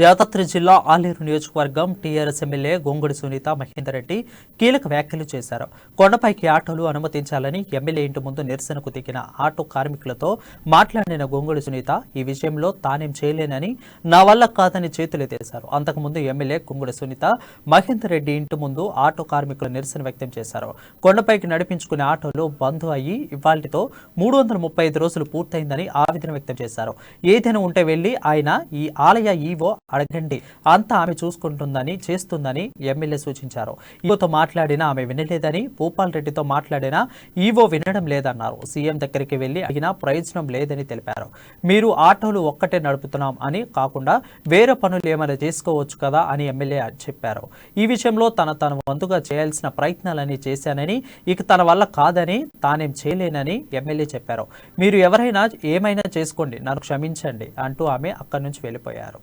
యాదాద్రి జిల్లా ఆలేరు నియోజకవర్గం TRS MLA Gongidi Sunitha Mahender Reddy కీలక వ్యాఖ్యలు చేశారు. కొండపైకి ఆటోలు అనుమతించాలని ఎమ్మెల్యే ఇంటి ముందు నిరసనకు దిగిన ఆటో కార్మికులతో మాట్లాడిన గొంగుడి సునీత ఈ విషయంలో తానేం చేయలేనని, నా వల్ల కాదని చేతులెత్తేశారు. అంతకుముందు ఎమ్మెల్యే గొంగుడి సునీత మహేందర్ రెడ్డి ఇంటి ముందు ఆటో కార్మికులు నిరసన వ్యక్తం చేశారు. కొండపైకి నడిపించుకునే ఆటోలు బంద్ అయ్యి ఇవాళ్టితో 335 రోజులు పూర్తయిందని ఆవేదన వ్యక్తం చేశారు. ఏదైనా ఉంటే వెళ్లి ఆయన ఈ ఆలయ ఈవో అడగండి, అంతా ఆమె చూసుకుంటుందని చేస్తుందని ఎమ్మెల్యే సూచించారు. ఈవోతో మాట్లాడినా ఆమె వినలేదని, భూపాల్ రెడ్డితో మాట్లాడినా ఈవో వినడం లేదన్నారు. సీఎం దగ్గరికి వెళ్లి అడిగినా ప్రయోజనం లేదని తెలిపారు. మీరు ఆటోలు ఒక్కటే నడుపుతున్నాం అని కాకుండా వేరే పనులు ఏమైనా చేసుకోవచ్చు కదా అని ఎమ్మెల్యే చెప్పారు. ఈ విషయంలో తన వంతుగా చేయాల్సిన ప్రయత్నాలని చేశానని, ఇక తన వల్ల కాదని, తానేం చేయలేనని ఎమ్మెల్యే చెప్పారు. మీరు ఎవరైనా ఏమైనా చేసుకోండి, నన్ను క్షమించండి అంటూ ఆమె అక్కడి నుంచి వెళ్ళిపోయారు.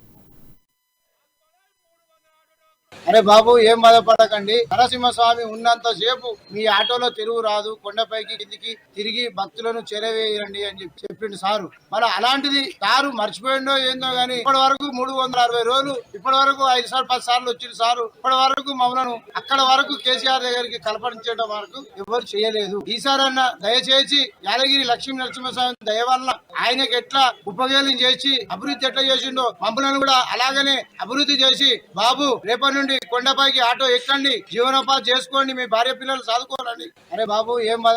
అరే బాబు, ఏం బాధపడకండి. నరసింహస్వామి ఉన్నంత సేపు మీ ఆటోలో తిరుగు రాదు, కొండపైకి కిందికి తిరిగి భక్తులను చెరవేయండి అని చెప్పిండు సారు. మరి అలాంటిది సారు మర్చిపోయిండో ఏందో గానీ ఇప్పటి వరకు 360 రోజులు, ఇప్పటి వరకు 5 సార్లు 10 సార్లు వచ్చింది సారు. ఇప్పటి వరకు మమ్మల్ని అక్కడ వరకు కేసీఆర్ దగ్గరికి కలపడించడం వరకు ఎవరు చేయలేదు. ఈసారన్నా దయచేసి యాదగిరి లక్ష్మీ నరసింహస్వామి దయ వల్ల ఆయనకి ఎట్లా ఉపయోగం చేసి అభివృద్ధి ఎట్లా చేసిండో మమ్మల్ని కూడా అలాగనే అభివృద్ధి చేసి, బాబు రేపటి నుండి కొండపైకి ఆటో ఎక్కండి, జీవనోపాధి చేసుకోండి, మీ భార్య పిల్లలు చదువుకోనండి. అరే బాబు, ఏం బాధ